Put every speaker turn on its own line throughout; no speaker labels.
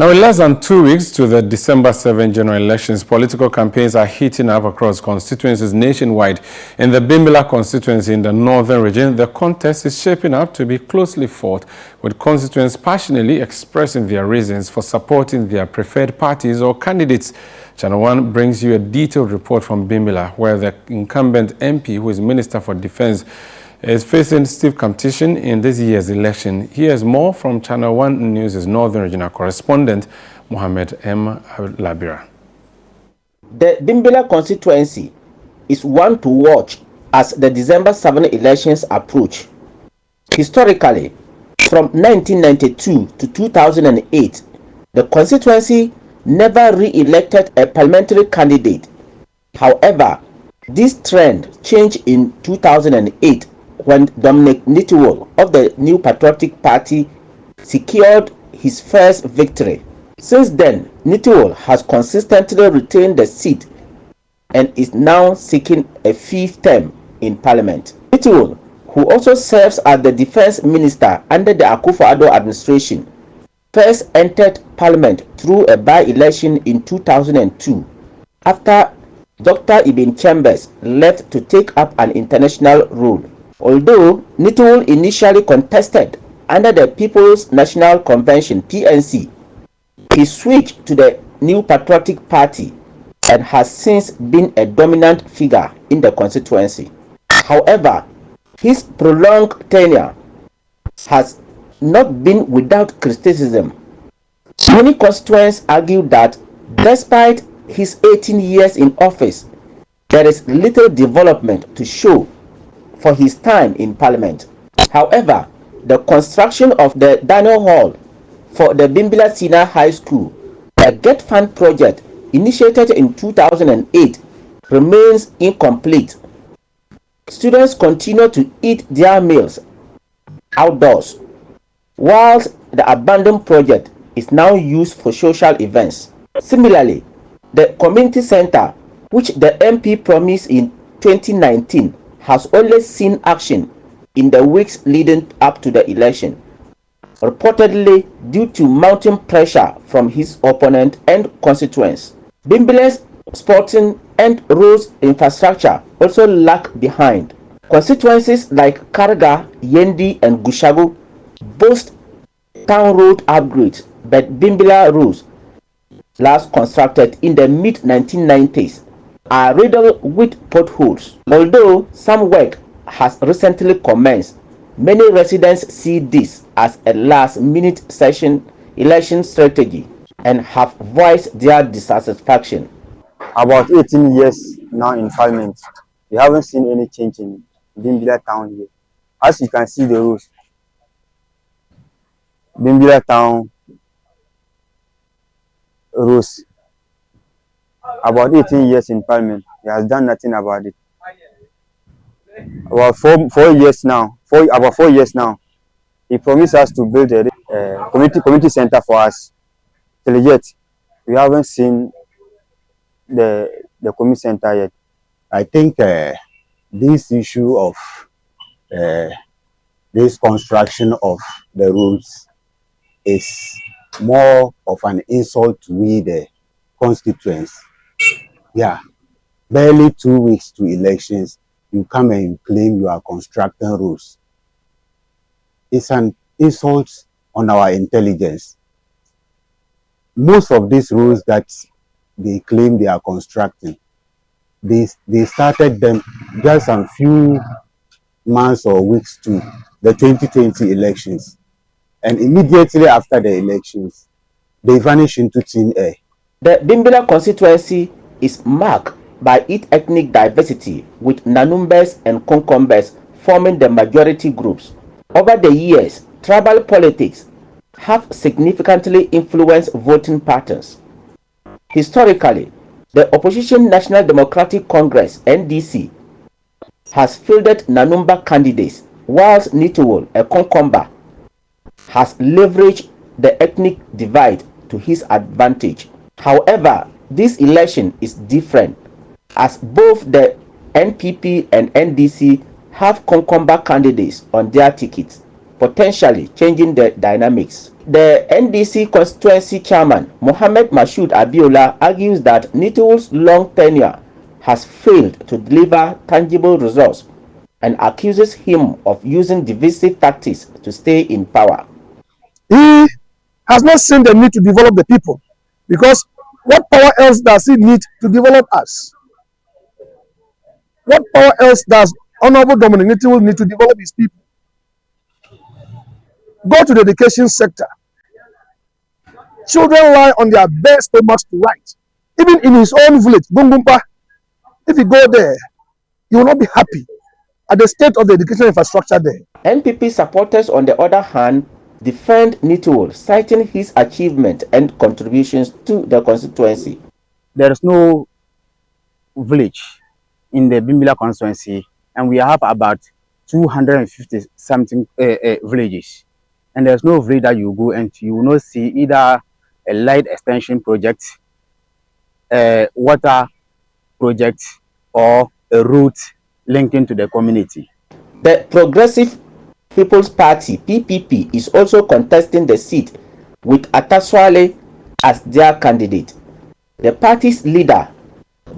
Now, in less than 2 weeks to the December 7 general elections, political campaigns are heating up across constituencies nationwide. In the Bimbilla constituency in the northern region, the contest is shaping up to be closely fought, with constituents passionately expressing their reasons for supporting their preferred parties or candidates. ChannelOne brings you a detailed report from Bimbilla, where the incumbent MP, who is Minister for Defense, is facing stiff competition in this year's election. Here's more from ChannelOne News' Northern Regional correspondent, Mohammed M. Labira.
The Bimbilla constituency is one to watch as the December 7 elections approach. Historically, from 1992 to 2008, the constituency never re-elected a parliamentary candidate. However, this trend changed in 2008 when Dominic Nitiwol of the New Patriotic Party secured his first victory. Since then, Nitiwol has consistently retained the seat and is now seeking a fifth term in Parliament. Nitiwol, who also serves as the Defense Minister under the Akufo-Addo administration, first entered Parliament through a by-election in 2002 after Dr. Ibn Chambers left to take up an international role. Although Nitiwol initially contested under the People's National Convention (PNC), he switched to the New Patriotic Party and has since been a dominant figure in the constituency. However, his prolonged tenure has not been without criticism. Many constituents argue that despite his 18 years in office, there is little development to show for his time in Parliament. However, the construction of the Daniel Hall for the Bimbilla Senior High School, a Get Fund project initiated in 2008, remains incomplete. Students continue to eat their meals outdoors, whilst the abandoned project is now used for social events. Similarly, the community center, which the MP promised in 2019, has only seen action in the weeks leading up to the election, reportedly due to mounting pressure from his opponent and constituents. Bimbilla's sporting and roads infrastructure also lag behind. Constituencies like Karga, Yendi, and Gushagu boast town road upgrades, but Bimbilla roads, last constructed in the mid-1990s, are riddled with potholes. Although some work has recently commenced, many residents see this as a last-minute election strategy and have voiced their dissatisfaction.
About 18 years now in Parliament, we haven't seen any change in Bimbilla town here. As you can see the roads, Bimbilla town roads, about 18 years in Parliament, he has done nothing about it. About 4 years now, about 4 years now, he promised us to build a community center for us. Till yet, we haven't seen the community center yet.
I think this issue of this construction of the roads is more of an insult to we, the constituents. Yeah, barely 2 weeks to elections, you come and claim you are constructing roads. It's an insult on our intelligence. Most of these roads that they claim they are constructing, they started them just a few months or weeks to the 2020 elections. And immediately after the elections, they vanish into thin air.
The Bimbilla constituency is marked by its ethnic diversity, with Nanumbers and Konkombers forming the majority groups. Over the years, tribal politics have significantly influenced voting patterns. Historically, the opposition National Democratic Congress (NDC) has fielded Nanumba candidates, whilst Nitiwol, a Konkomba, has leveraged the ethnic divide to his advantage. However, this election is different, as both the NPP and NDC have Konkomba candidates on their tickets, potentially changing the dynamics. The NDC constituency chairman, Mohammed Mashood Abiola, argues that Nitul's long tenure has failed to deliver tangible results and accuses him of using divisive tactics to stay in power.
He has not seen the need to develop the people, because what power else does he need to develop us? What power else does Honorable Dominic Nitul need to develop his people? Go to the education sector. Children lie on their bare stomachs to write. Even in his own village, Gumbumpa, if you go there, you will not be happy at the state of the education infrastructure there.
NPP supporters, on the other hand, defend Nitul, citing his achievement and contributions to the constituency.
There is no village in the Bimbilla constituency, and we have about 250 something villages. And there's no village that you go and you will not see either a light extension project, a water project, or a route linking to the community.
The Progressive People's Party, PPP, is also contesting the seat with Ataswale as their candidate. The party's leader,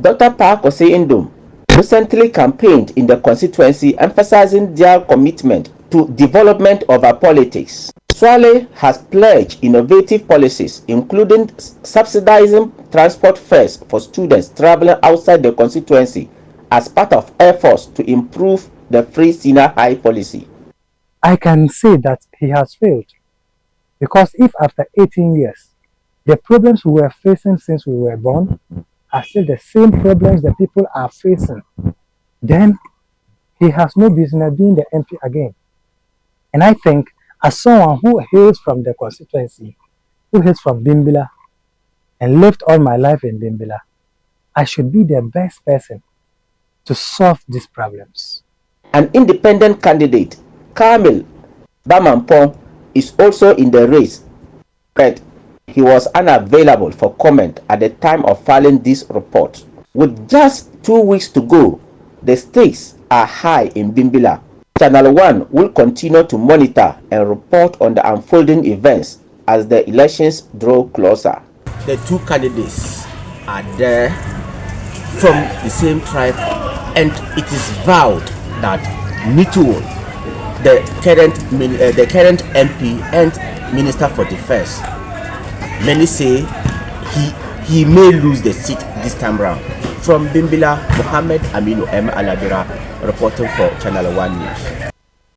Dr. Park Osei-Indom, recently campaigned in the constituency, emphasizing their commitment to development over politics. Swale has pledged innovative policies, including subsidizing transport fares for students traveling outside the constituency as part of efforts to improve the free senior high policy.
I can say that he has failed, because if after 18 years, the problems we were facing since we were born are still the same problems the people are facing, then he has no business being the MP again. And I think, as someone who hails from the constituency, who hails from Bimbilla, and lived all my life in Bimbilla, I should be the best person to solve these problems.
An independent candidate, Kamil Bamampong, is also in the race, but he was unavailable for comment at the time of filing this report. With just 2 weeks to go, the stakes are high in Bimbilla. Channel One will continue to monitor and report on the unfolding events as the elections draw closer.
The two candidates are there from the same tribe, and it is vowed that Nitul, the current MP and Minister for Defense, many say he may lose the seat this time round. From Bimbilla, Mohammed Aminu M. Alabira reporting for Channel One News.